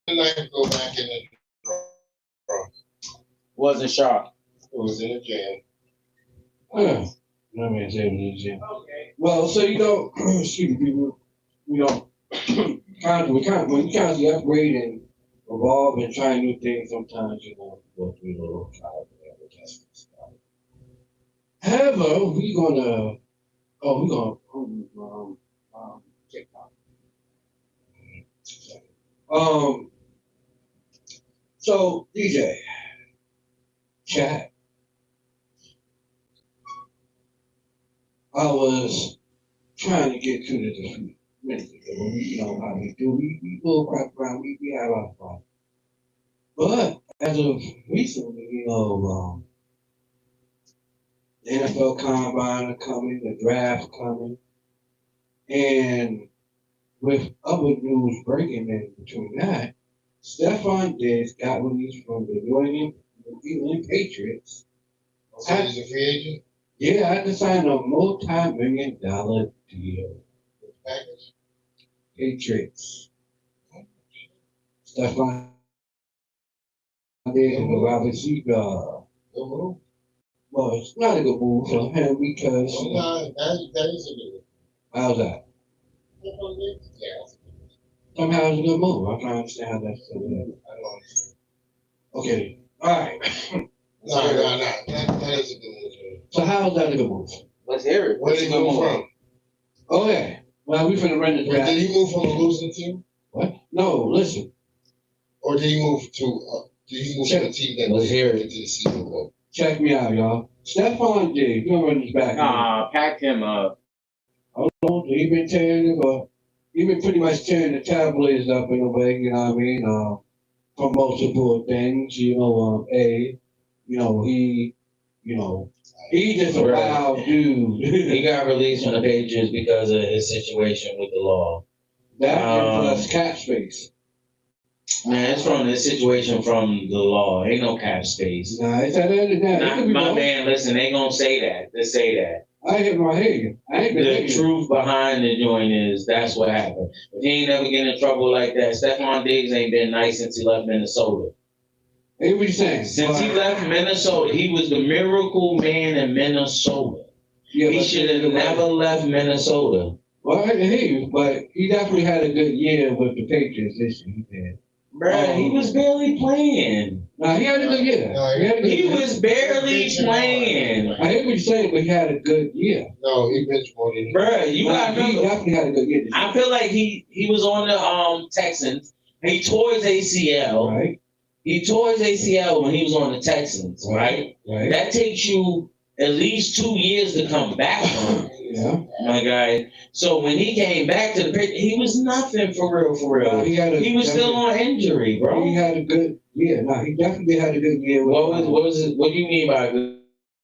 Knife go back in the drawer. Wasn't sharp. It was in the jam. Let me say it again. Okay. Well, so excuse me, people, we constantly upgrade and evolve and try new things. Sometimes go through a little trial and error testing stuff. However, TikTok. So DJ, chat. I was trying to get to the defeat minutes ago. You know how we do. We bull crap around. We have our fun. But as of recently, the NFL Combine are coming, the draft coming, and with other news breaking in between that, Stephon Diggs got released from the New England Patriots. So he's a free agent? Yeah, I had to sign a multi-million-dollar deal. Package? Patriots. Stephon Diggs and the wide receiver. Good move. Well, it's not a good move for him because. No, that is a good move. How's that? Yeah. Somehow it's a good move. I'm trying to understand how that's so good. I don't understand. Okay. All right. No. That is a good move. So how is that a good move? Let's hear it. Where did he move from? Okay. Well, we finna run this back. Did he move from a losing team? What? No, listen. Or did he move to a team that Let's hear it. to the Super Bowl? Check me out, y'all. Stephon Diggs, we're gonna run this back. Packed him up. Hold on, he been tearing it up. He been pretty much tearing the tabloids up in a way, you know what I mean? For multiple things, he's just a wild dude. He got released from the Patriots because of his situation with the law. That and plus cap space. Man, it's from the situation from the law. Ain't no cap space. Nah, it's at the end of that. My man, listen, they gonna say that. They say that. I hear you. The truth behind the joint is that's what happened. If he ain't never get in trouble like that, Stephon Diggs ain't been nice since he left Minnesota. Hey, what you saying? Since he left Minnesota, he was the miracle man in Minnesota. Yeah, he should have never left Minnesota. Well, I hear you, but he definitely had a good year with the Patriots this year. He did. Bruh, he was barely playing. Nah, he had a good year. He was barely playing. I hear what you're saying, but he had a good year. No, he benched more than Bruh, you gotta remember. He definitely had a good year. I feel like he was on the Texans. He tore his ACL. Right. He tore his ACL when he was on the Texans, right? That takes you at least 2 years to come back from. Yeah. My guy. So when he came back to the Patriots, he was nothing for real. He was still on injury, bro. He had a good year. No, he definitely had a good year. What do you mean by a good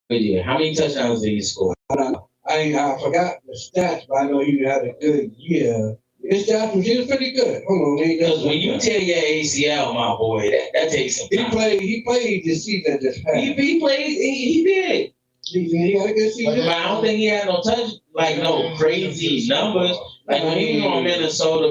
year? How many touchdowns did he score? I don't know. I forgot the stats, but I know he had a good year. His stats was pretty good. Hold on, because when you tear your ACL, my boy, that takes some time. He played this season just passed. He played. He did. He had a good season. But I don't think he had no no crazy numbers. Like when he was on Minnesota,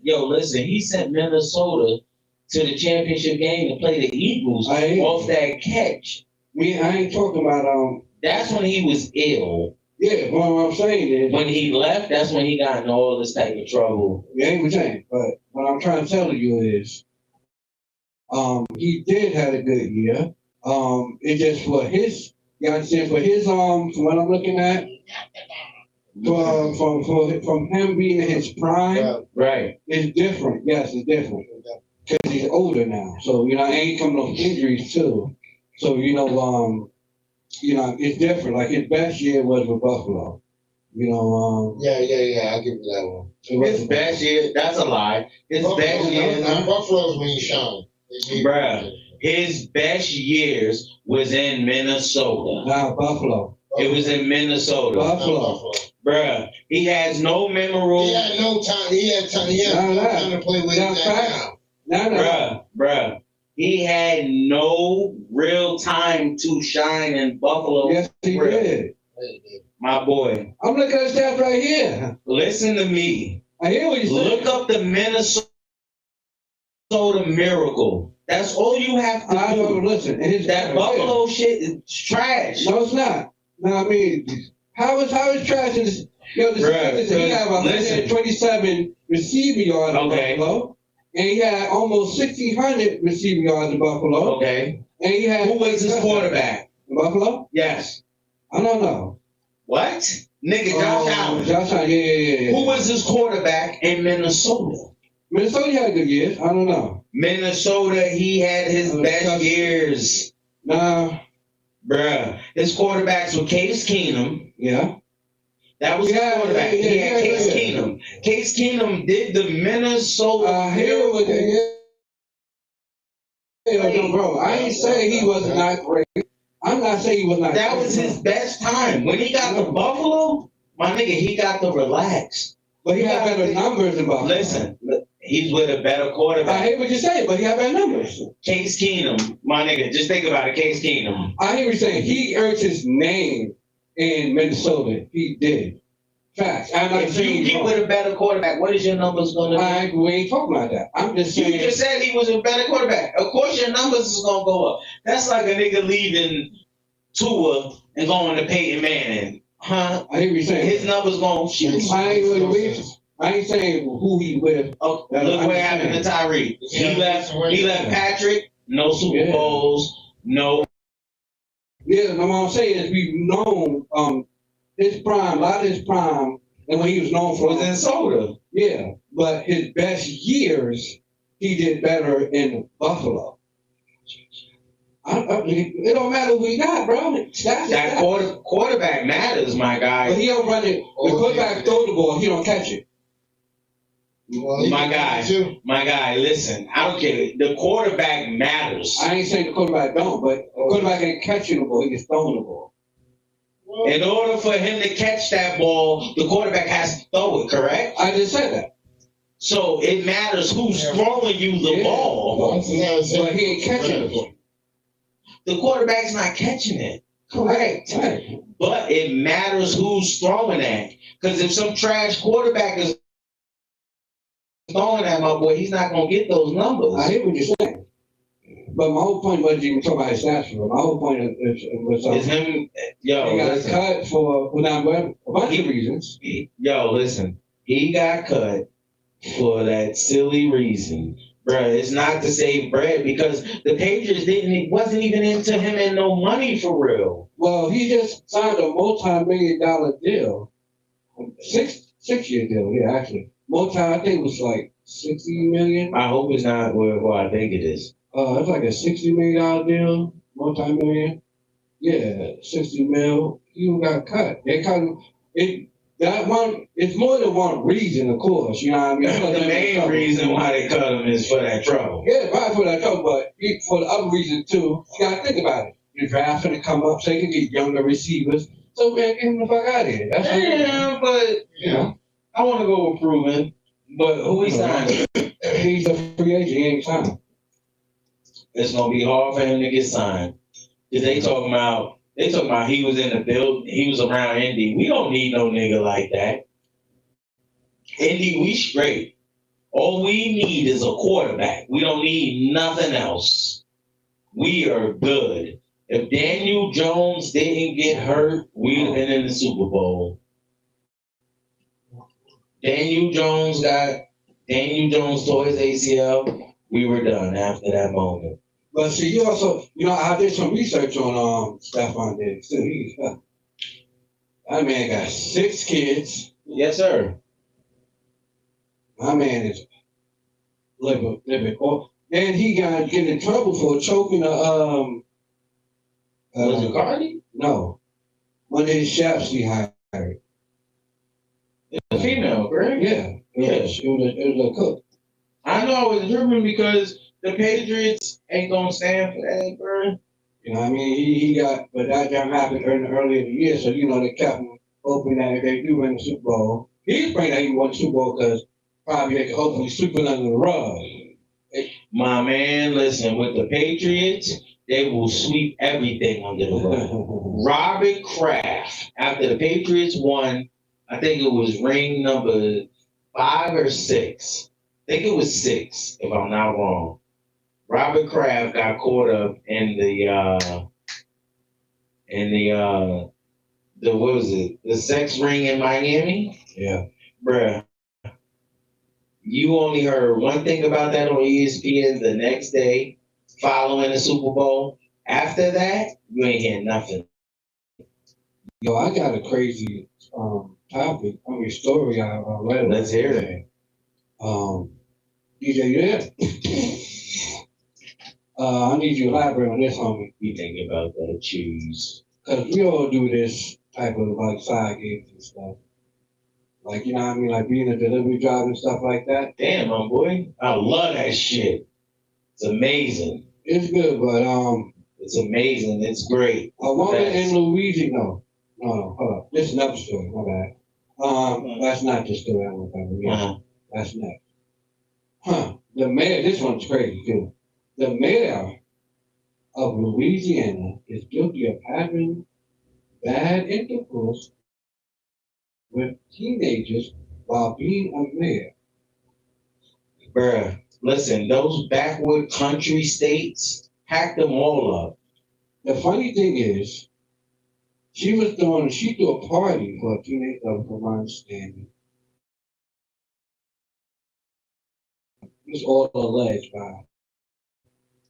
listen, he sent Minnesota to the championship game to play the Eagles off that catch. I ain't talking about That's when he was ill. Yeah, what I'm saying is when he left, that's when he got in all this type of trouble. Yeah, ain't what I'm saying. But what I'm trying to tell you is, he did have a good year. It just for his. You understand? For his from what I'm looking at, from him being in his prime, right? It's different. Yes, it's different because he's older now. So ain't coming off injuries too. So it's different. Like his best year was with Buffalo. Yeah, I'll give you that one. His best year, that's a lie. His best year. Buffalo's when he shined. Bruh. His best years was in Minnesota. Nah, Buffalo. It was in Minnesota. Buffalo. Bruh, he has no memorable. He had no time. He had time to play with that now. Bruh. He had no real time to shine in Buffalo. Yes, he did. My boy. I'm looking at stats right here. Listen to me. I hear what you're saying. Look up the Minnesota Minnesota Miracle. That's all you have to I do. don't listen. That Buffalo shit is trash. No, it's not. No, I mean, how is trash? Yo, the Steelers, he have 127 receiving yards in Buffalo, and he had almost 1,600 receiving yards in Buffalo. Okay. And he had who was his quarterback? In Buffalo? Yes. I don't know. What? Nigga, Josh Allen. Josh Allen, yeah. Who was his quarterback in Minnesota? Minnesota had good years. I don't know. Minnesota, he had his best years. Nah. Bruh. His quarterbacks were Case Keenum. Yeah. That was his quarterback. He had Case Keenum. Case Keenum did the Minnesota. Bro, I ain't saying he was not great. I'm not saying he was not. That was his best time. When he got to Buffalo, my nigga, he got to relax. But he had better numbers in Buffalo. Listen, he's with a better quarterback. I hear what you're saying, but he had better numbers. Case Keenum, my nigga, just think about it. Case Keenum. I hear what you're saying. He earned his name in Minnesota. He did. Facts. If you get with a better quarterback, what is your numbers going to be? We ain't talking about that. I'm just saying. You just said he was a better quarterback. Of course your numbers is going to go up. That's like a nigga leaving Tua and going to Peyton Manning. Huh? I hear what you're saying. His numbers going to shoot. I ain't saying who he with. Oh, look what happened to Tyreek. He left Patrick, no Super Bowls, no. Yeah, no, what I'm saying is we've known his prime, a lot of his prime, and when he was known for was in Soda. Yeah, but his best years, he did better in Buffalo. It don't matter who he got, bro. That quarterback matters, my guy. But he don't run it. The quarterback throw the ball, he don't catch it. Well, my guy, listen, I don't care. The quarterback matters. I ain't saying the quarterback don't, but the quarterback ain't catching the ball, he gets throwing the ball. In order for him to catch that ball, the quarterback has to throw it, correct? I just said that. So it matters who's throwing you the ball. But he ain't catching the ball. The quarterback's not catching it. Correct. Right. But it matters who's throwing that. Because if some trash quarterback is throwing at my boy, he's not going to get those numbers. I hear what you're saying. But my whole point wasn't even talking about his stats. My whole point was him. He got cut for a bunch of reasons. Yo, listen. He got cut for that silly reason. Bruh, it's not to save bread because the Patriots wasn't even into him and no money for real. Well, he just signed a multi-million-dollar deal. 6-year deal, yeah, actually. I think it was like $60 million. I hope it's not what I think it is. It's like a $60 million deal, multi-million. Yeah, 60 mil. He got cut. They cut him. It's more than one reason, of course. You know what I mean? The main reason why they cut him is for that trouble. Yeah, probably for that trouble, but for the other reason too, you gotta think about it. The draft gonna come up so they can get younger receivers. So man, get him the fuck out of here. That's but you know, I want to go with Proven. But who he signed? He's a free agent. He ain't signed. It's gonna be hard for him to get signed because they talking about he was in the build, he was around Indy. We don't need no nigga like that. Indy, we straight. All we need is a quarterback. We don't need nothing else. We are good. If Daniel Jones didn't get hurt, we'd have been in the Super Bowl. Daniel Jones tore his ACL. We were done after that moment. But see, you also, I did some research on Stephon Diggs too. That man got 6 kids. Yes, sir. My man is living. And he got get in trouble for choking a was it Cardi? No. One of his chefs he hired. A female, correct? Yeah. It was a cook. I know I was driven because the Patriots ain't gonna stand for that, bro. You know what I mean? He got, but that jump happened earlier in the year, so they kept him hoping that if they do win the Super Bowl, he's praying that he won the Super Bowl because probably they could hopefully sweep it under the rug. My man, listen, with the Patriots, they will sweep everything under the rug. Robert Kraft, after the Patriots won, I think it was ring number 5 or 6. think it was 6, if I'm not wrong. Robert Kraft got caught up in the what was it? The sex ring in Miami? Yeah. Bruh. You only heard one thing about that on ESPN the next day following the Super Bowl. After that, you ain't hear nothing. Yo, I got a crazy topic. Story I read. Let's hear it. DJ, you there? I need you to elaborate on this, homie. You thinking about that choose. Because we all do this type of like side gigs and stuff. Like, you know what I mean? Like being a delivery driver and stuff like that. Damn, my boy. I love that shit. It's amazing. It's good, but it's amazing. It's great. A woman in Louisiana. No, hold up. This is another story, my bad. That's not the story I want to talk about. That's next. The mayor, this one's crazy too. The mayor of Louisiana is guilty of having bad intercourse with teenagers while being a mayor. Bruh, listen, those backward country states, pack them all up. The funny thing is, she threw a party for a teenager, from my understanding. It's all alleged by,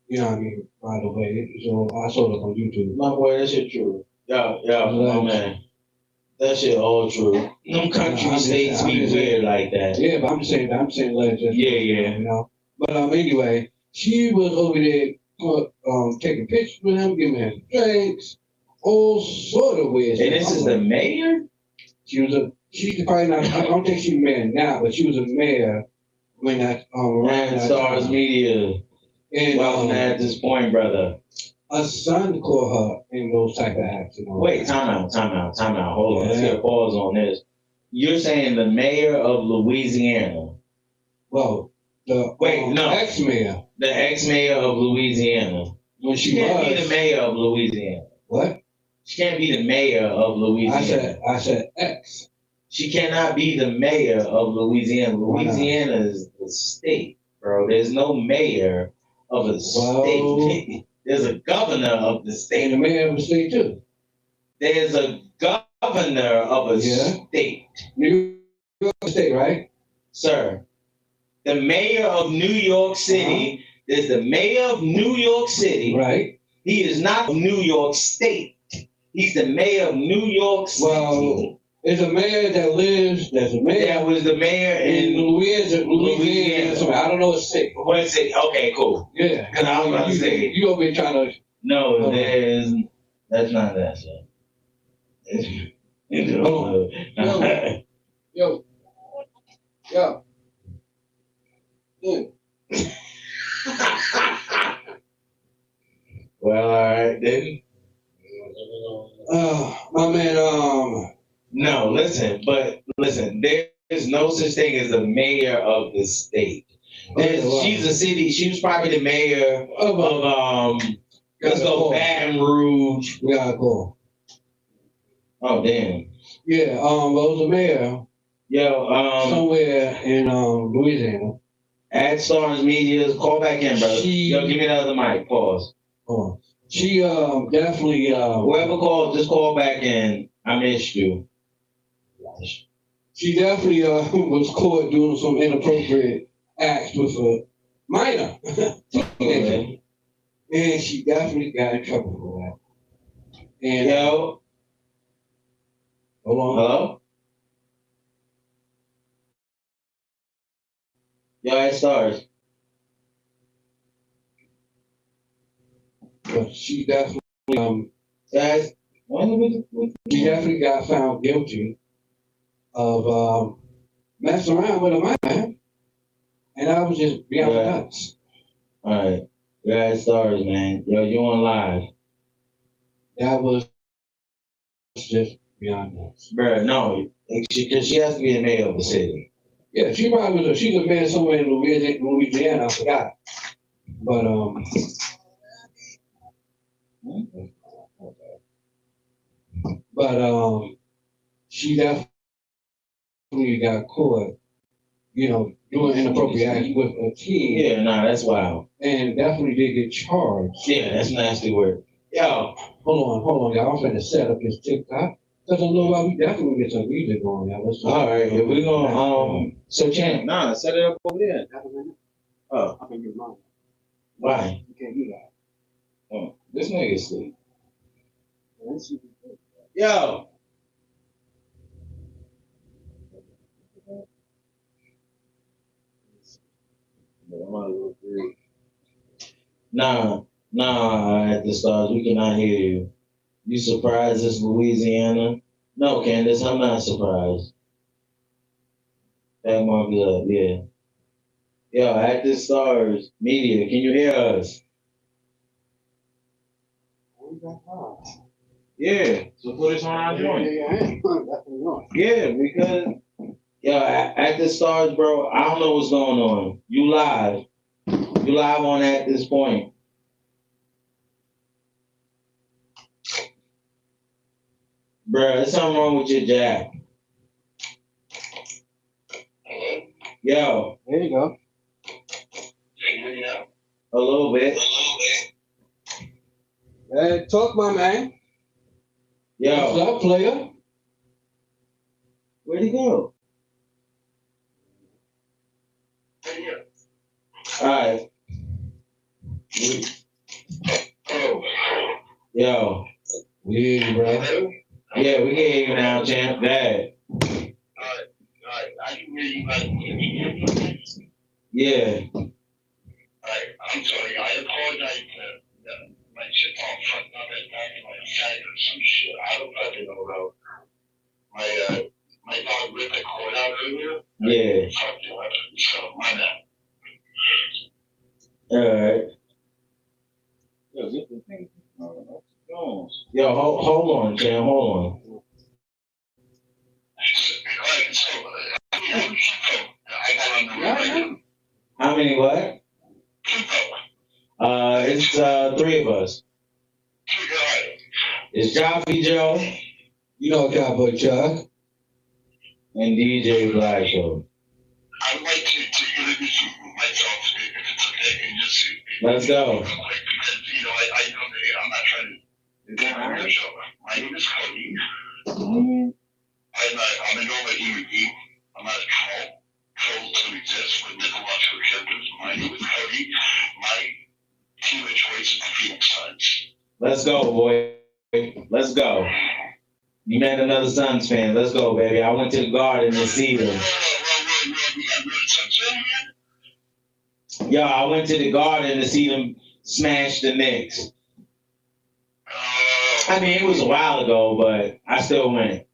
you know what I mean, by the way. So I saw it on YouTube. My boy, that shit true. Yo, my man. That shit all true. Them country states be weird like that. Yeah, but I'm saying alleged. Yeah. You know. But anyway, she was over there taking pictures with him, giving him drinks, all sort of weird stuff. And this is the mayor? She's probably not, I don't think she's mayor now, but she was a mayor when that, around Stars Media. And, wasn't at this point, brother. A son called her in those type of acts. Wait, time out. Hold on, let's get a pause on this. You're saying the mayor of Louisiana. Well, the ex-mayor. The ex-mayor of Louisiana. When she can't be the mayor of Louisiana. What? She can't be the mayor of Louisiana. I said ex. She cannot be the mayor of Louisiana. Louisiana is the state, bro. There's no mayor of a state. There's a governor of the state. And the mayor of the state, too. There's a governor of a state. New York State, right? Sir. The mayor of New York City is the mayor of New York City. Right. He is not of New York State. He's the mayor of New York City. Well, there's a mayor there's a mayor. That was the mayor in Louisiana. I don't know what state. What state? Okay, cool. Yeah. Because I was about to say. You over here trying to. No, that's not that, sir. Yo. Well, all right, then. My man, No, listen, there's no such thing as a mayor of the state. She was probably the mayor of let's go Baton Rouge. We gotta go. Oh damn. Yeah, was a mayor. Yo, somewhere in Louisiana. At Stars Media, call back in, brother. Yo, give me the other mic. Pause. She definitely whoever called, just call back in. I missed you. She definitely was caught doing some inappropriate acts with a minor. Okay. And she definitely got in trouble for that. And yo, hold on. Hello? Yo, at Stars. But she definitely guys, she definitely got found guilty of messing around with a man. And I was just beyond nuts. Alright. You're at Stars, man. Yo, you on live. That was just beyond nuts. Bruh, no. Because she has to be the mayor of the city. Yeah, she probably was she's a mayor somewhere in Louisiana, I forgot. But she definitely got caught doing inappropriate acts with a team. Yeah, nah, that's wild. And definitely did get charged. Yeah, that's nasty work. Yo. Hold on, y'all. I'm finna set up this TikTok. Because in a little while, we definitely get some music on, y'all. All right, here we go. So, Champ. Nah, set it up over there. Oh. I can get mine. Why? You can't do that. Oh, this nigga asleep. Yo. Nah, at the stars, we cannot hear you. You surprised it's Louisiana? No, Candace, I'm not surprised. That more blood, yeah. Yo, at the stars, media, can you hear us? Yeah, so put us on our joint. Yeah, because, yo, at the stars, bro, I don't know what's going on. You live. You live on at this point. Bro, there's something wrong with your jack. Yo. There you go. A little bit. Hey, talk, my man. Yo. What's up, player? Where'd he go? All right. Yo. Yeah, bro. Yeah, we can hear you now, champ. Bad. I can hear you guys. Yeah. I'm sorry. I apologize. My shit all fucked up at back in my side or some shit. I don't fucking know though. My dog ripped the cord out earlier. Yeah. Fucked it up. So my bad. All right. Yo, hold on, champ. Hold on. How many what? It's 3 of us. It's Joffy Joe. You know Cowboy Chuck. And DJ Black Show. I'd like to introduce myself if it's okay. And just Let's go. because, I know that I'm not trying to get on the show. My name is Cody. I'm a normal human being. I'm not a troll. Trolls don't exist with mythological characters. My name is Cody. My team of choice is the Phoenix Suns. Let's go, boy. Let's go. You met another Suns fan. Let's go, baby. I went to the Garden to see them. Yo, I went to the Garden to see them smash the Knicks. I mean, it was a while ago, but I still went.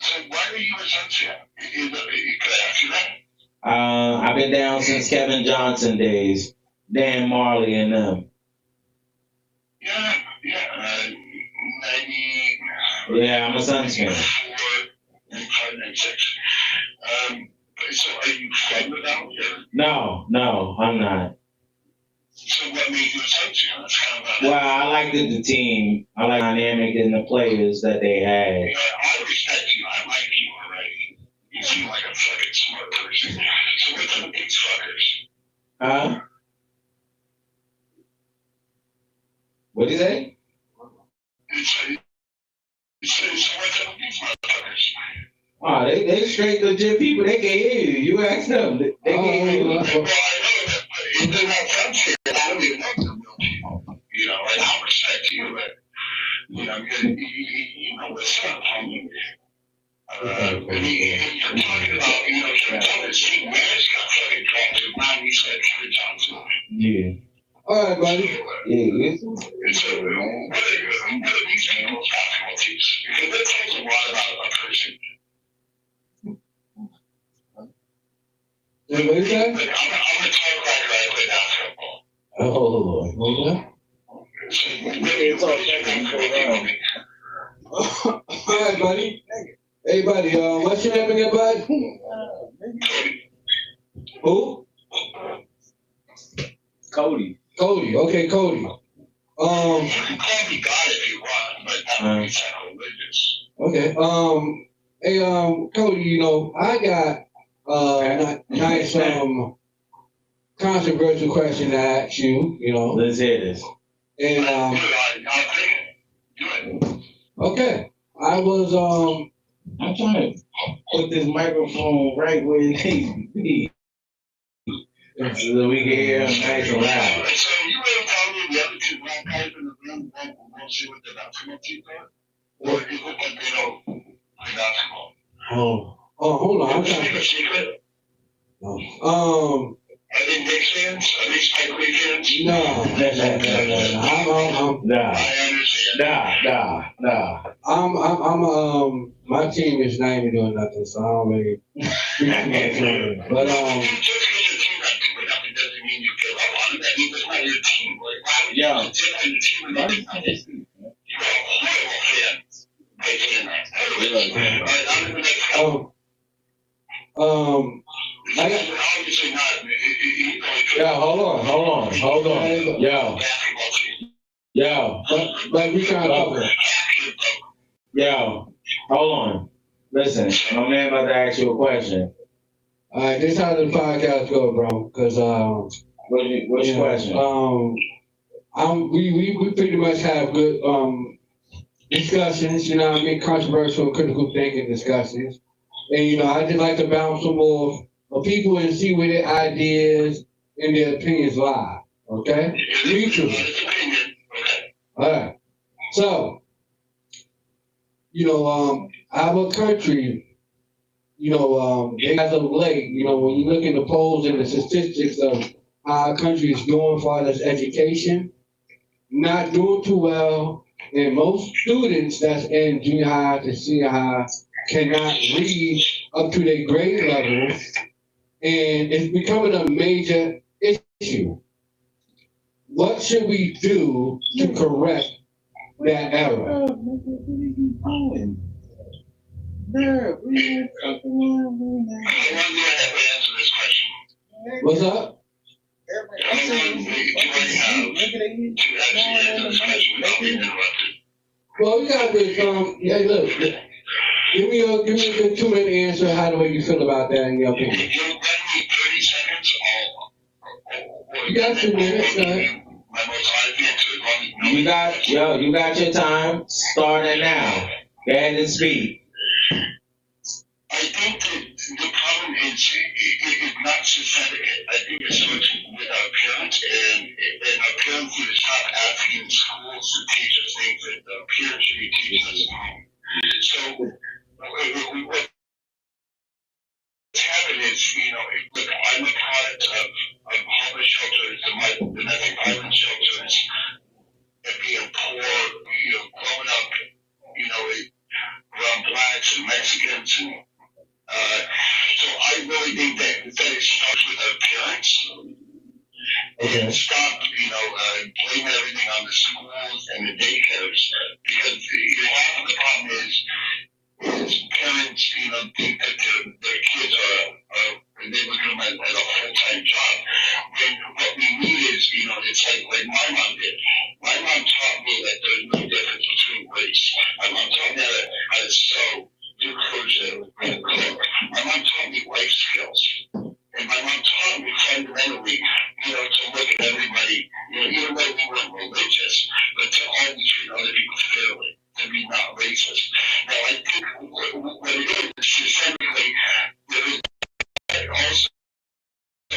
So why are you a Suns fan? Could I ask you that? I've been down since Kevin Johnson days. Dan Marley and them. Yeah. 90. Yeah, I'm a Suns fan. 95, 96. So are you from the down here? No, I'm not. So what made you a Suns fan? That's kind of Well, I liked the team. I like the dynamic and the players that they had. Yeah, I respect you. I like you already. You seem like a fucking smart person. So what's up with these fuckers? Huh? What'd you say? So what's up with these motherfuckers? Oh, they straight legit people. They can hear you. You ask them. They can hear you. Well, I know that, but if they're not Suns fans, I don't even know they're real people. And I'll respect you, but, you know what's up. You're talking about, Kevin Johnson. Steve Nash got fucking dropped to now you said Kevin Johnson. Yeah. All right, buddy. Yeah. So, what are these people's basketball teams? Because that tells a lot about a person. What is that? I'm a type writer. I play basketball. Oh, Hold on. All right, buddy. Hey, buddy. What's your name again, bud? Who? Cody. Cody. Okay, Cody. You can call me God if you want, but that would be sacrilegious. Okay. Hey, Cody. I got nice controversial question to ask you. You know. Let's hear this. And okay, I was I'm trying to put this microphone right where it needs to be, so we can hear him nice and loud. So you ever tell me the other two black guys in the room won't see what the basketball team are? Or is it that they don't play basketball? Hold on. Is it a secret? Are they Knicks fans? Are they Spike Lee fans? No. I'm my team is not even doing nothing, so I don't really. But just because your team not doing nothing doesn't mean you give up on it. That means it's not your team. Like, why would you dip on your team and not do nothing? You're a horrible fan by saying that. I'm in the next obviously not. Yeah, hold on. Yo, but we trying to cover. Yo, hold on. Listen, my man about to ask you a question. All right, this is how the podcast go, bro. Cause what's your question? We pretty much have good discussions. You know what I mean? Controversial and critical thinking discussions. And you know, I just like to bounce some more of people and see where their ideas and their opinions lie. Okay? Mutual. All right. So, you know, our country, you know, as of late, you know, when you look in the polls and the statistics of how our country is doing as far as education, not doing too well, and most students that's in junior high to senior high cannot read up to their grade level, and it's becoming a major issue. What should we do to correct that error? What's up? Well, you got to yeah, look. Give me a good 2-minute answer. How the way you feel about that in your opinion? You got 2 minutes, man. You got your time starting now. Go ahead and speak. I think that the problem is not systemic. I think it starts with our parents, and our parents need to stop asking schools to teach us things that the parents should be teaching us at home. So what's happened is, you know, look, I'm a product of homeless shelters and my domestic violence shelters, and being poor, you know, growing up, you know, around blacks and Mexicans, and so I really think that it starts with our parents. Okay. And stop, you know, blaming everything on the schools and the daycares, because half of the problem is parents, you know, think that their kids are they look at them as a full-time job. When what we need is, you know, it's like my mom did. My mom taught me that there's no difference between race. My mom taught me how to sew, do crochet, and cook. My mom taught me life skills. And my mom taught me fundamentally, you know, to look at everybody, you know, even though we weren't religious, but to always treat other people fairly, to be not racist. Now, I think what it is systemically, there is also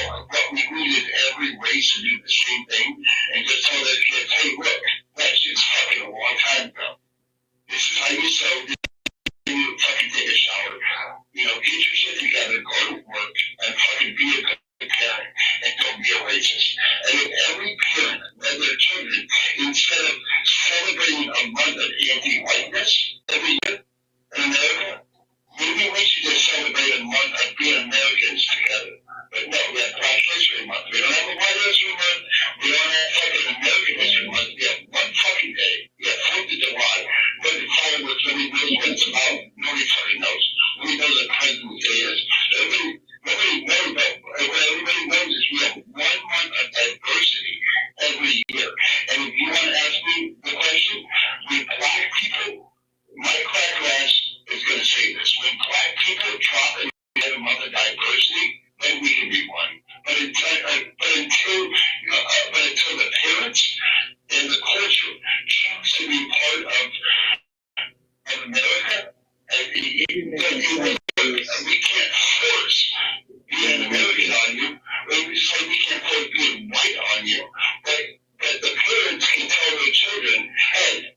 what we needed every race to do the same thing and just tell their kids, hey, look, that shit's fucking a long time ago. This is how you sew. You need to fucking take a shower. You know, get your shit together, go to work, and fucking be a good parent, and don't be a racist. And if every parent led their children, instead of celebrating a month of anti-whiteness every year in America, maybe we should just celebrate a month of being Americans together. But no, we have Black History Month. We don't have a White History Month. We don't have fucking American History Month. We have one fucking day. We have 4th of July. But the fireworks, nobody knows what it's about. Nobody fucking knows. Nobody knows what President's Day is. Nobody knows, but what everybody knows is we have 1 month of diversity you. But the parents can tell their children, hey,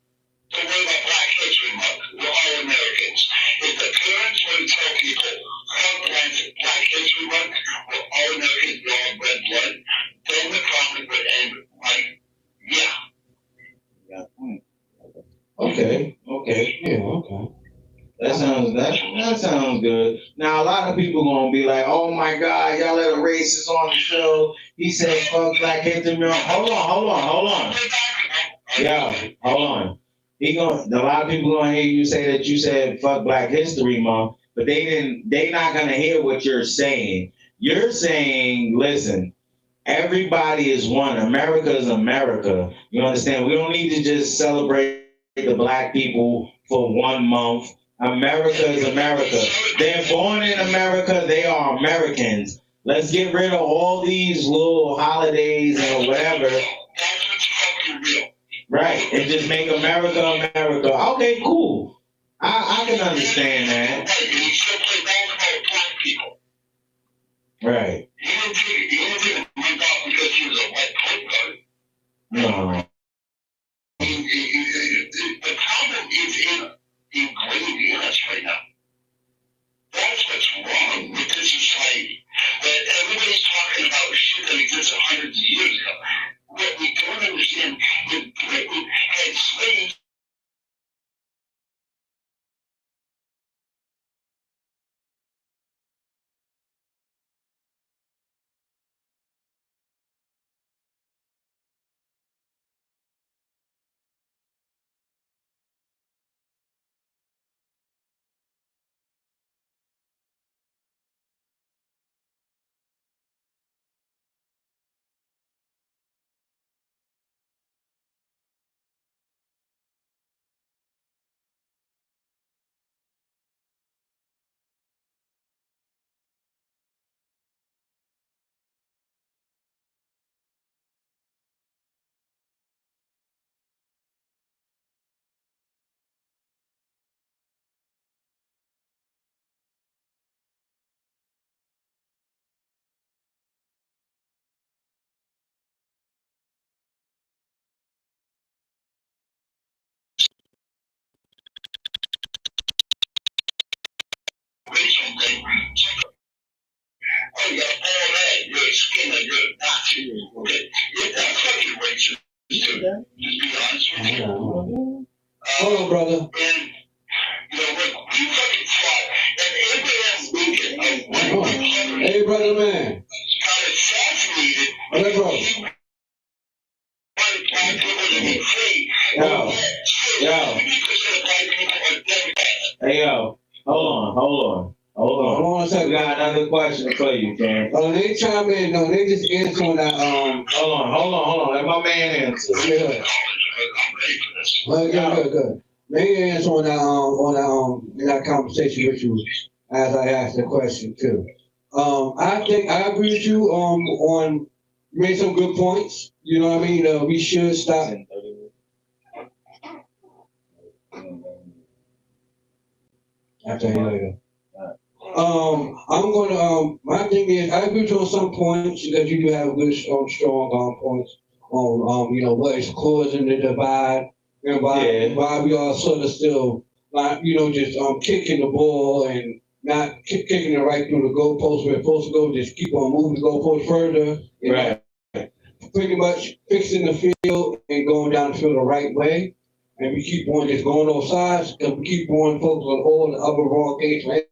don't worry about Black History Month. We're all Americans. If the parents were to tell people, fuck Black History Month, we're all Americans, we're all red blood, then the conflict would end. Like, yeah. Okay. Yeah, okay. That sounds good. Now a lot of people gonna be like, "Oh my God, y'all let a racist on the show." He said, "Fuck Black History Month." Hold on. Yeah, hold on. A lot of people gonna hear you say that you said "fuck Black History Month," but they not gonna hear what you're saying. You're saying, listen, everybody is one. America is America. You understand? We don't need to just celebrate the black people for 1 month. America is America. They're born in America. They are Americans. Let's get rid of all these little holidays and whatever. Right. And just make America America. Okay, cool. I can understand that. Right. No. The problem is ingrained in us right now. That's what's wrong with this society. That everybody's talking about shit that existed hundreds of years ago. What we don't understand is Britain had slaves. Oh, you got all that. You're a skinner, you're a Nazi. Okay. You're not fucking racist. Just be honest with you. Hold on, brother. And, you know, we fucking fought. And Abraham Lincoln, Hey, brother, man. got assassinated. Hey, bro. He wanted black people to be free. Yo. 50% of black people are Democrats. Hey, yo. Hold on. Hold on a second. We got another question for you, Ken. They chime in. No, they just answer on that. Hold on. Let my man answer. Yeah. I'm ready for this. Well, good. They answer in that conversation with you as I asked the question too. I think I agree with you. On you made some good points. You know what I mean? We should stop. I'll tell you later. I'm gonna. My thing is, I agree with you on some points because you do have good, strong points on what is causing the divide and why we are sort of still just kicking the ball and not kicking it right through the goalpost where it's supposed to go. Just keep on moving the goalpost further. Right. Pretty much fixing the field and going down the field the right way. And we keep on just going off sides because we keep on focusing on all the other wrong games. Right?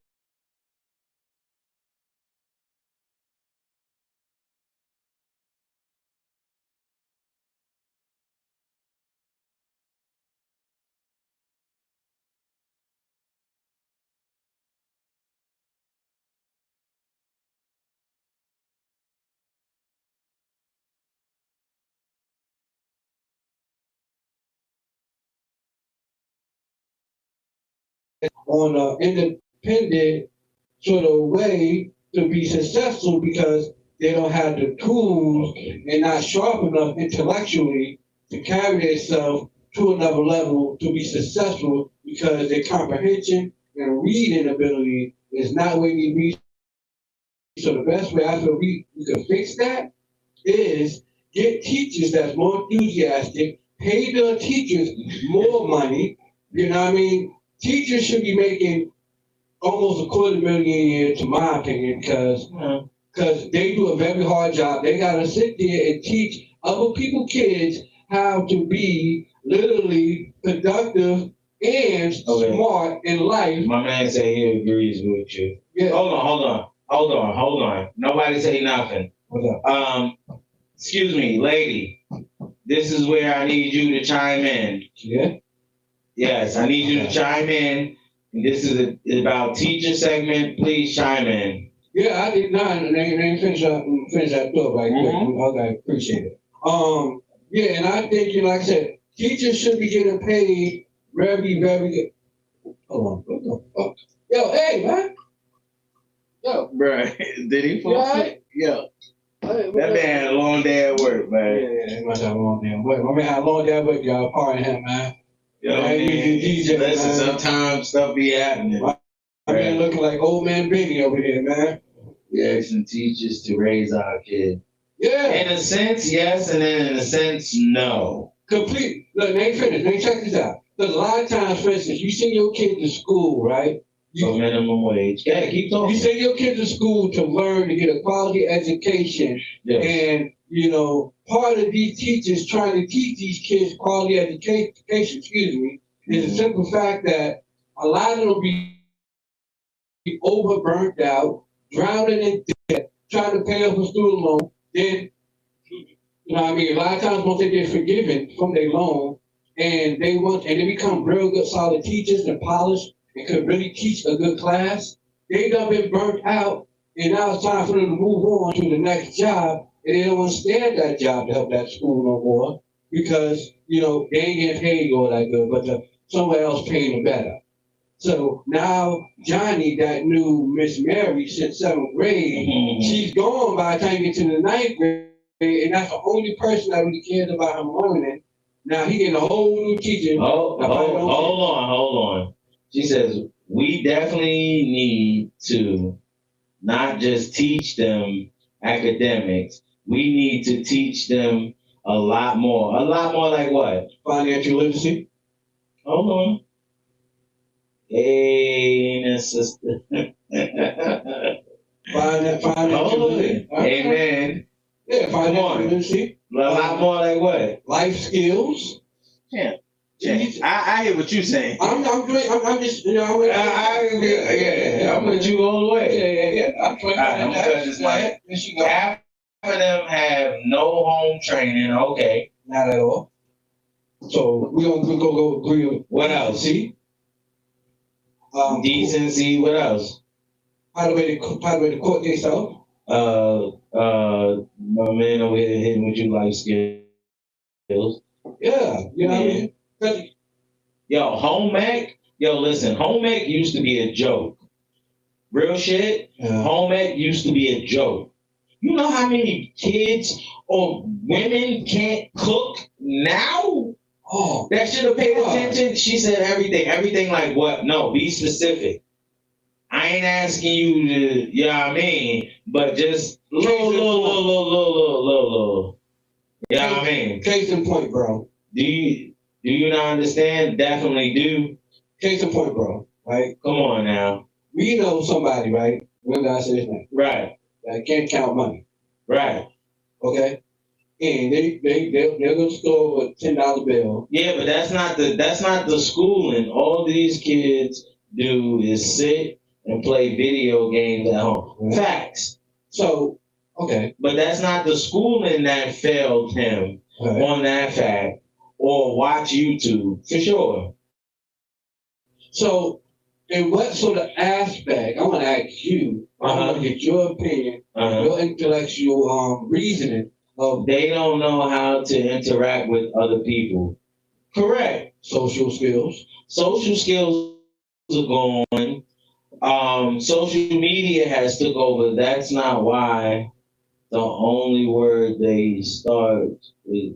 On an independent sort of way to be successful because they don't have the tools and not sharp enough intellectually to carry themselves to another level to be successful because their comprehension and reading ability is not where you need. So the best way I feel we can fix that is get teachers that's more enthusiastic, pay the teachers more money. You know what I mean? Teachers should be making almost $250,000 a year, to my opinion, because they do a very hard job. They gotta sit there and teach other people, kids, how to be literally productive and smart in life. My man say he agrees with you. Yeah. Hold on. Nobody say nothing. What's up? Excuse me, lady. This is where I need you to chime in. Yeah. Yes, I need you to chime in. This is about teacher segment. Please chime in. Yeah, I did not. They finish that thought right quick. Okay, appreciate it. Yeah, and I think, you know, like I said, teachers should be getting paid very, very good. Hold on. What the fuck? Yo, hey, man. Yo. Bro, did he fall asleep? Yo. That man had a long day at work, man. Yeah, he must have a long day at work. My man had a long day at work, y'all. Pardon him, man. Yo, man, listen, man. Sometimes stuff be happening. I mean, looking like old man Benny over here, man. We asking teachers to raise our kids. Yeah. In a sense, yes, and then in a sense, no. Complete. Look, they ain't finished. They check this out. Because a lot of times, for instance, you send your kid to school, right? For minimum wage. Yeah, keep talking. You send your kids to school to learn, to get a quality education. Yes. And, you know, part of these teachers trying to teach these kids quality education, is the simple fact that a lot of them be overburnt out, drowning in debt, trying to pay off a student loan. Then, you know what I mean? A lot of times once they get forgiven from their loan and they become real good solid teachers and polished and could really teach a good class, they done been burnt out, and now it's time for them to move on to the next job, and they don't want to stay at that job to help that school no more because, you know, they ain't getting paid all that good, but somewhere else paying them better. So now Johnny, that knew Miss Mary since 7th grade, she's gone by the time you get to the 9th grade, and that's the only person that really cares about him learning. Now he getting a whole new teacher. Hold on. She says, we definitely need to not just teach them academics. We need to teach them a lot more. A lot more like what? Financial literacy. Hold on. Hey, sister. Financial literacy. Amen. Yeah, financial literacy. A lot more like what? Life skills. Yeah. I hear what you're saying. I'm just, you know, I'm with you all the way. Yeah. I'm trying to half of them have no home training. Okay. Not at all. So we gonna go agree with what else? See? Decency. What else? How the way the court case out? My man over here hitting with you life skills. Yeah, you know what I mean? Yo, home ec. Yo, listen, home ec used to be a joke. Real shit. Yeah. Home ec used to be a joke. You know how many kids or women can't cook now? Oh, that should have paid attention. She said everything. Everything like what? No, be specific. I ain't asking you to, you know what I mean? But just low. You know what I mean? Case in point, bro. Do you not understand? Definitely do. Case in point, bro. Right? Come on now. We know somebody, right? When I say his name. Right. That can't count money. Right. Okay? And they'll go to the store with a $10 bill. Yeah, but that's not the schooling. All these kids do is sit and play video games at home. Right. Facts. So, okay. But that's not the schooling that failed him on that fact. Or watch YouTube, for sure. So, in what sort of aspect, I want to ask you, I want to get your opinion, your intellectual reasoning of... They don't know how to interact with other people. Correct. Social skills. Social skills are gone. Social media has took over. That's not why the only word they start with.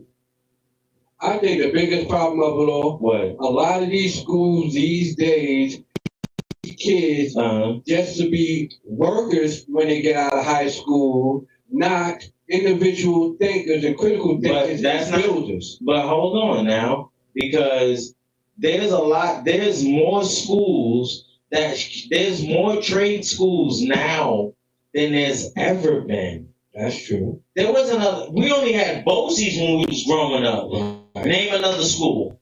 I think the biggest problem of it all, a lot of these schools these days, kids just to be workers when they get out of high school, not individual thinkers and critical But thinkers that's and not- builders. But hold on now, because there's more schools there's more trade schools now than there's ever been. That's true. There wasn't we only had BOCES when we was growing up. Right. Name another school.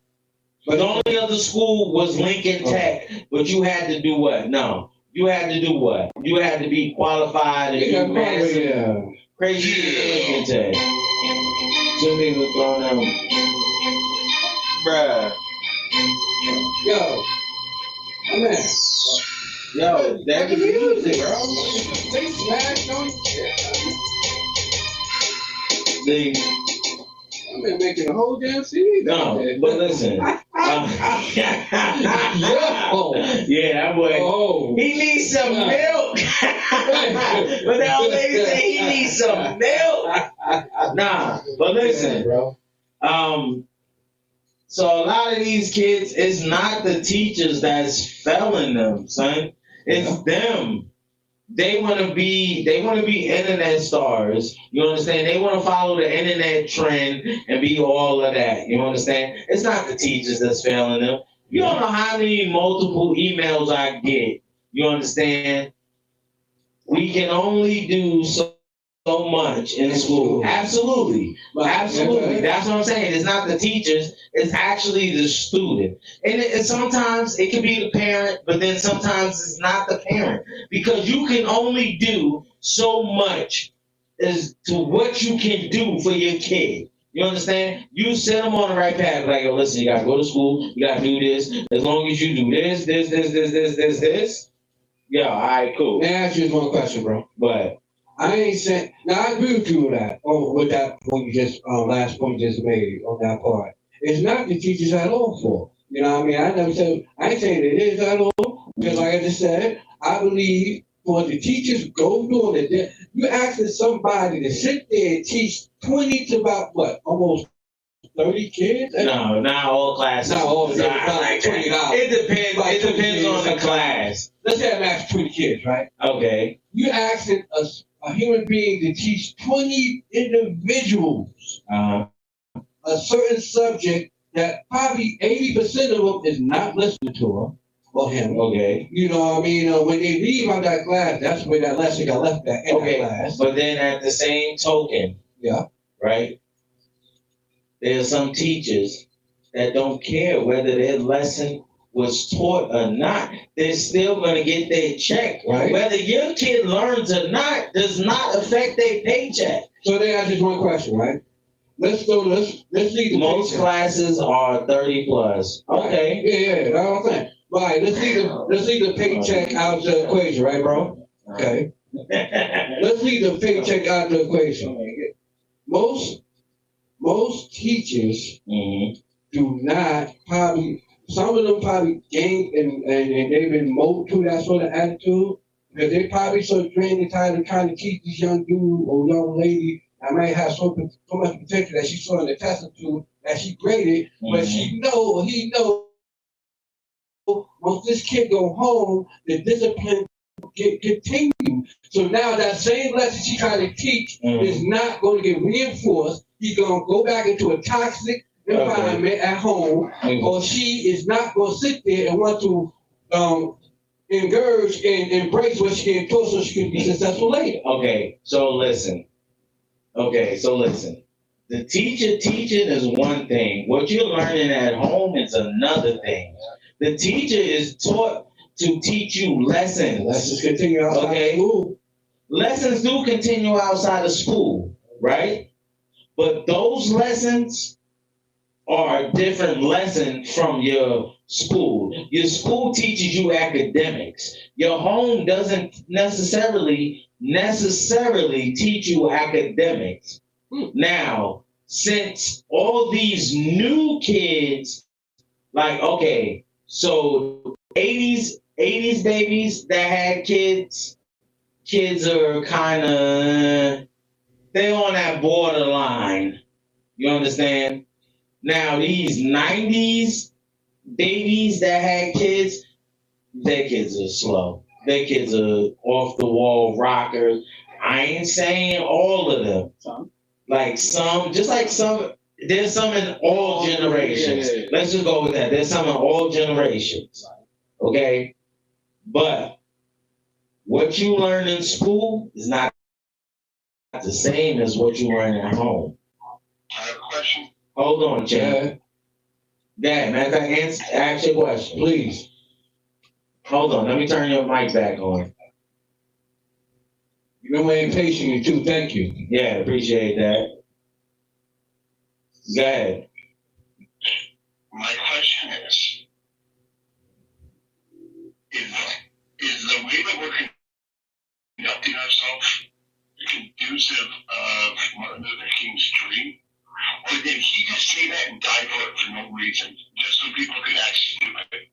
But The only other school was Lincoln Tech, but you had to do what? No. You had to do what? You had to be qualified and do massive crazy shit at Lincoln Tech. Jimmy was thrown out. Bruh. Yo, my man. Yo, that's the music, bro. They smashed on See, I've been making a whole damn CD. no, but listen. Yeah, that boy. Oh. He needs some milk. But the old lady said he needs some milk. Nah, but listen, bro. So a lot of these kids, it's not the teachers that's failing them, son. It's them. They want to be internet stars. You understand? They want to follow the internet trend and be all of that. You understand? It's not the teachers that's failing them. You don't know how many multiple emails I get. You understand? We can only do so much in school. Absolutely. Absolutely. That's what I'm saying. It's not the teachers. It's actually the student. And sometimes it can be the parent, but then sometimes it's not the parent. Because you can only do so much as to what you can do for your kid. You understand? You set them on the right path. Like, yo, listen, you got to go to school. You got to do this. As long as you do this. Yeah, all right, cool. Let me ask you one question, bro. But I ain't saying. Now I agree with you with that. With that point you just last point you just made on that part. It's not the teachers at all for. You know what I mean? I ain't saying it is at all. Because like I just said, I believe for the teachers go doing it. You asking somebody to sit there and teach 20 to about what? Almost 30 kids? no, not all classes. Not all. Not like that. $20. It depends. Like It depends on the class. Let's say I'm asking 20 kids, right? Okay. You asking a human being to teach 20 individuals a certain subject that probably 80% of them is not listening to them or him. Okay. You know what I mean? When they leave out that class, that's where that lesson got left at in that class. But then at the same token, Yeah. right? There are some teachers that don't care whether their lesson was taught or not. They're still going to get their check. Right. Whether your kid learns or not does not affect their paycheck. So they ask just one question, right? Let's leave the Most paycheck. classes are 30 plus. Okay. Yeah, that's what I'm saying. Right, let's leave the paycheck out the equation, right, bro? Okay. Let's leave the paycheck out the equation. Most teachers do not probably. Some of them probably gain and they've been molded to that sort of attitude because they probably so trained and tired of trying to teach this young dude or young lady that might have so much potential that she saw in the test or two that she graded, but she know or he know once this kid go home, the discipline continue. So now that same lesson she trying to teach is not going to get reinforced. He's going to go back into a toxic environment at home, or she is not going to sit there and want to engage and embrace what she can taught so she can be successful later. Okay, so listen. The teacher teaching is one thing. What you're learning at home is another thing. The teacher is taught to teach you lessons. Let's just continue outside of school. Lessons do continue outside of school, right? But those lessons are a different lesson from your school. Your school teaches you academics. Your home doesn't necessarily teach you academics. Now, since all these new kids, like, okay, so 80s babies that had kids are kind of, they're on that borderline. You understand? Now, these 90s babies that had kids, their kids are slow. Their kids are off the wall rockers. I ain't saying all of them. Some. Like some, just like some, there's some in all generations. Yeah. Let's just go with that. There's some in all generations. Okay? But what you learn in school is not the same as what you learn at home. I have a question. Hold on, Chad. Dad, man, can I ask your question, please? Hold on, let me turn your mic back on. You know my impatience too. Thank you. Yeah, appreciate that. Go ahead. My question is the way that we're conducting ourselves conducive of Martin Luther King's dream? Or did he just say that and die for it for no reason? Just so people could act stupid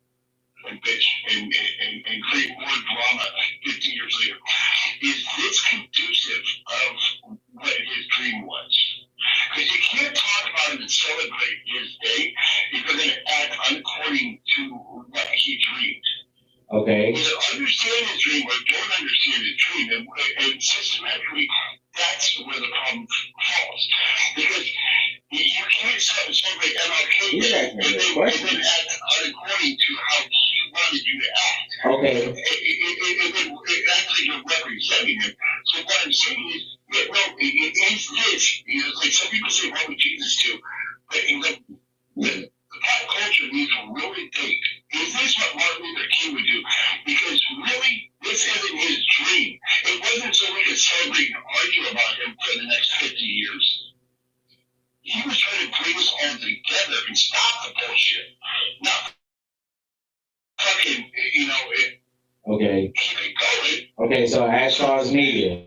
and bitch and create more drama 50 years later? Is this conducive of what his dream was? Because you can't talk about him and celebrate his day if you're going to act according to what he dreamed. Okay. Either understand his dream or don't understand his dream. And systematically, that's where the problem falls. Because you can't celebrate MLK Day and then act according to how he wanted you to act. Okay. It actually you're representing him. So what I'm saying is, is this, like some people say, what would Jesus do? But the pop culture needs to really think, is this what Martin Luther King would do? Because really, this isn't his dream. It wasn't so we could celebrate and argue about him for the next 50 years. He was trying to bring us all together and stop the bullshit. Not fucking, Okay. keep it going. Okay, so as far as media,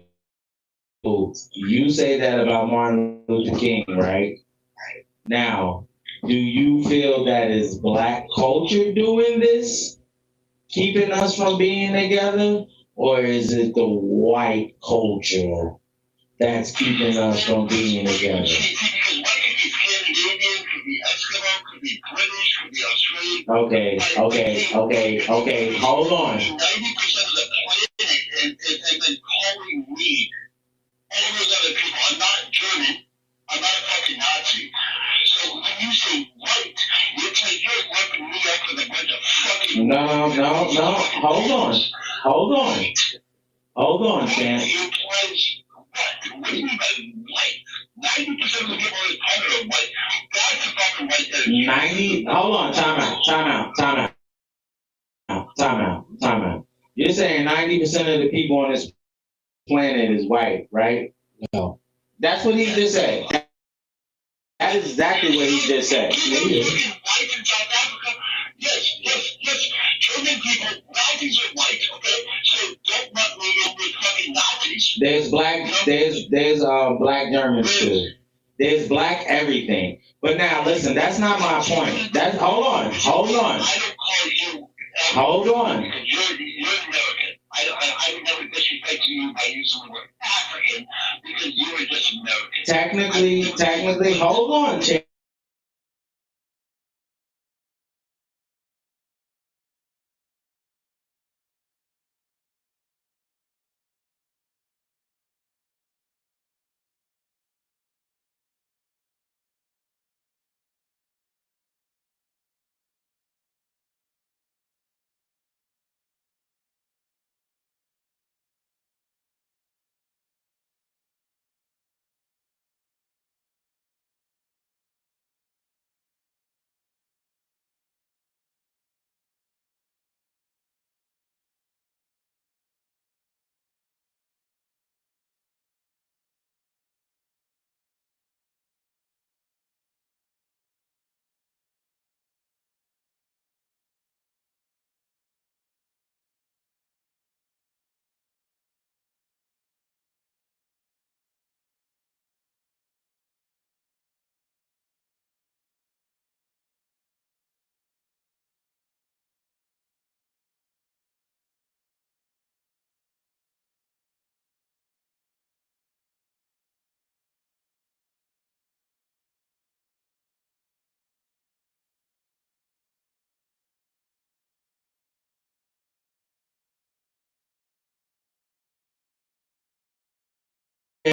you say that about Martin Luther King, right? Now, do you feel that is Black culture doing this, keeping us from being together? Or is it the white culture that's keeping us from being together? Because white could be Scandinavian, could be Eskimo, could be British, could be Australian. Okay. Hold on. 90% of the planet have been calling me all those other people. I'm not German. I'm not a fucking Nazi. So when you say white, it's like you're lumping me up with a bunch of fucking... No. Hold on, Sam. It implies what? What do you mean by white? 90% of the people on this planet are white. That's a fucking white there. 90, hold on, time out. You're saying 90% of the people on this planet is white, right? No. That's what he just said. That is exactly what he just said. White in South Africa? Yes. German people, Nazis are white, okay? So don't let me in with fucking Nazis. There's black Germans too. There's black everything. But now listen, that's not my point. That's hold on. I don't call you. Hold on. You're American. I would never disrespect you by using the word African because you are just American. Technically, hold on, Chick.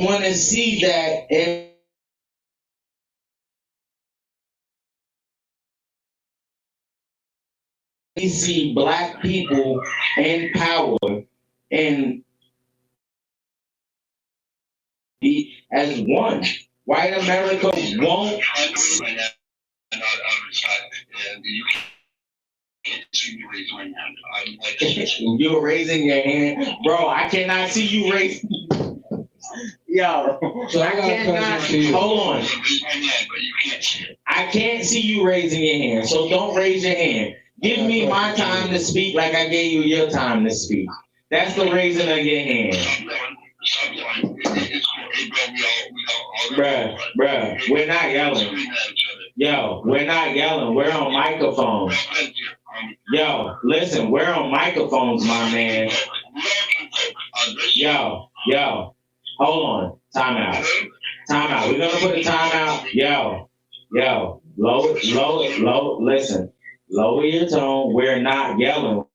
want to see that and we see black people in power and be as one. White America won't. You're raising your hand, bro. I cannot see you raising. Yo, So I cannot. Hold on. I can't see you raising your hand, so don't raise your hand. Give me my time to speak like I gave you your time to speak. That's the raising of your hand. Bruh, we're not yelling. Yo, we're not yelling. We're on microphones. Yo, listen, we're on microphones, my man. Yo, hold on. Time out. We're gonna put a time out. Yo, listen. Lower your tone. We're not yelling.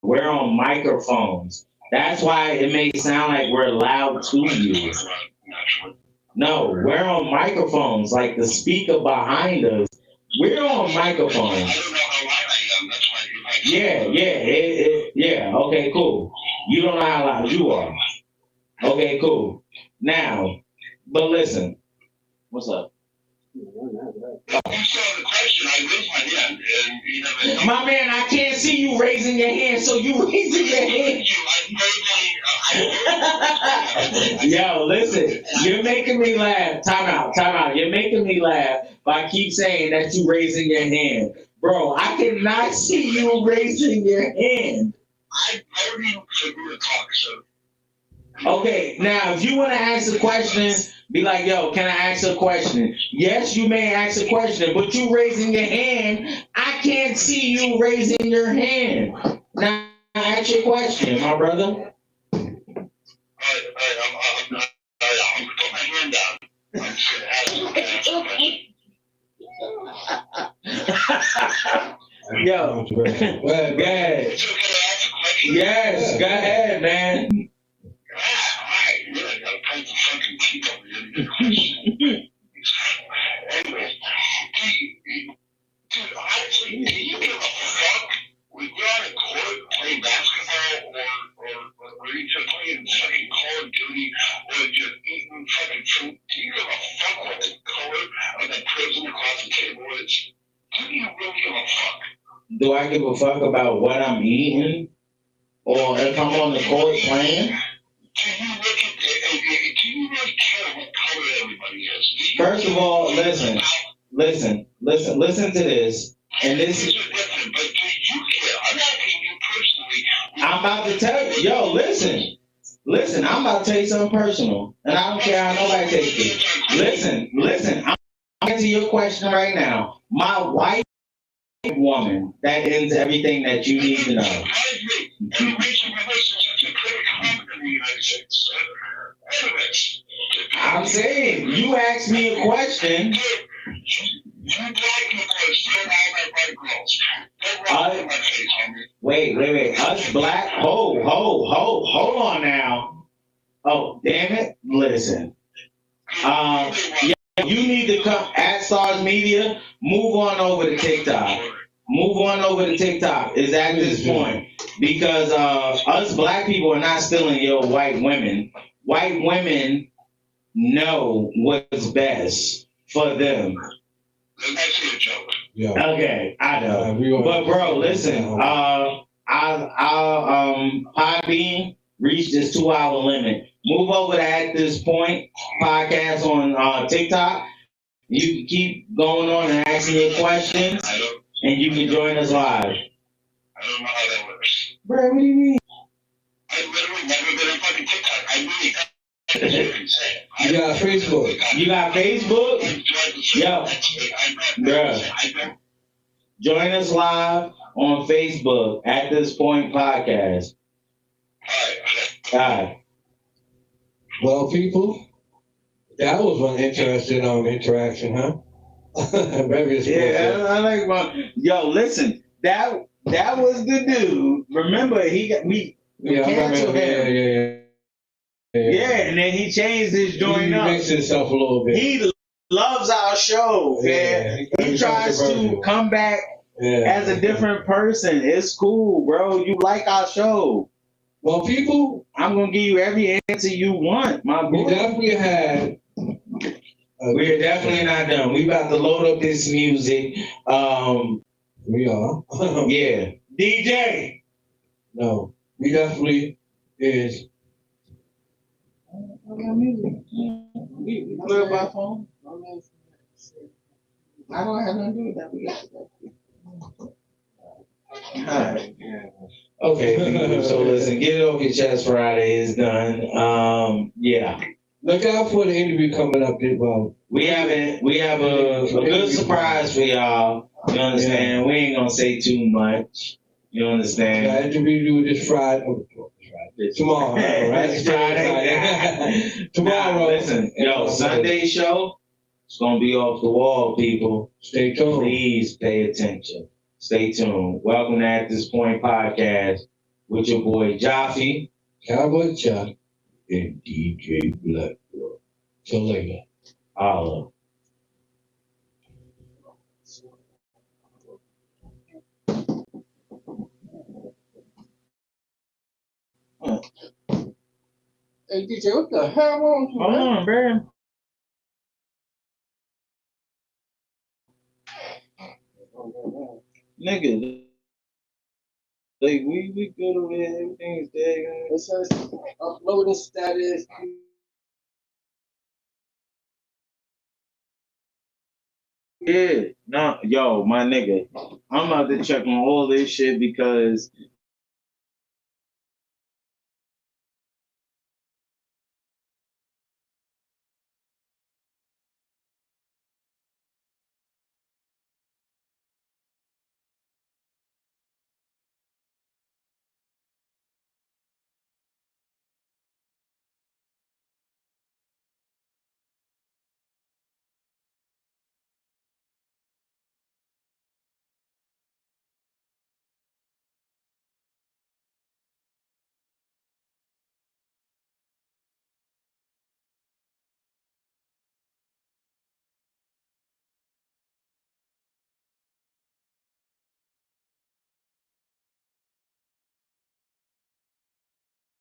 We're on microphones. That's why it may sound like we're loud to you. No, we're on microphones, like the speaker behind us. We're on microphones. Yeah. Okay, cool. You don't know how loud you are. Okay, cool. Now, but listen. What's up? My man, I can't see you raising your hand, so you raising your hand. Yo, listen, you're making me laugh. Time out. You're making me laugh, but I keep saying that you raising your hand. Bro, I cannot see you raising your hand. I don't even figure to talk, so. Okay, now if you want to ask a question, be like, yo, can I ask a question? Yes, you may ask a question, but you raising your hand, I can't see you raising your hand. Now, ask your question, my brother. All right, I'm gonna put my hand down. I'm just gonna ask a question. Yo, go ahead. So can I ask a question? Yes, go ahead, man. I gotta fight the fucking teeth over here to get a question. Anyway, dude, honestly, do you give a fuck when you're on a court playing basketball or you're just playing fucking Call of Duty or just eating fucking food? Do you give a fuck what the color of the prison across the table is? Do you really give a fuck? Do I give a fuck about what I'm eating? Or if I'm on the court playing? Do you look at do you really care what color everybody is? First of all, listen to this. And this is different, but do you care? I'm asking you personally. I'm about to tell you, yo, listen, I'm about to tell you something personal. And I don't care how nobody takes it. Listen, I'm answering your question right now. My white woman, that ends everything that you need to know. I'm saying, you asked me a question. Wait. Us black? Hold on now. Oh, damn it. Listen. You need to come at Stars Media. Move on over to TikTok. Is at this point. Because us black people are not stealing your white women. White women know what's best for them. Yeah. Okay, I know. But bro, listen, our Podbean reached this 2-hour limit. Move over to At This Point podcast on TikTok. You can keep going on and asking your questions, and you can join us live. I don't know how that works. Bro, what do you mean? I've literally never been on fucking TikTok. I really You got Facebook. You got Facebook? Yo, bro. Join us live on Facebook At This Point podcast. All right. Well, people, that was one interesting interaction, huh? Very yeah, I like my. Yo, listen, that was the dude. Remember, we canceled him. Yeah. and then he changed his joint up. He mixed himself a little bit. He loves our show, man. He tries to come back as a different person. It's cool, bro. You like our show. Well, people, I'm gonna give you every answer you want, my boy. We definitely had. We're definitely not done. We about to load up this music. We are. Yeah. DJ. No, we definitely is. You play my phone? I don't have nothing to do with that. Alright. Okay, people. So listen, get it off your chest. Friday is done. Yeah. Look out for the interview coming up, Big Bo. We have a good surprise for y'all. You understand? We ain't gonna say too much. You understand? The interview this Friday. Tomorrow, right? It's Friday. Tomorrow. Listen, Sunday show. It's gonna be off the wall, people. Stay tuned. Please pay attention. Stay tuned. Welcome to At This Point Podcast with your boy Jaffe, Cowboy Chuck, and DJ Black. Till later. Holla. Hey DJ, what the hell wrong with you, Hold on, man. Nigga, like we good over here, everything's dead. It says uploading status. Yeah, no, yo, my nigga, I'm about to check on all this shit because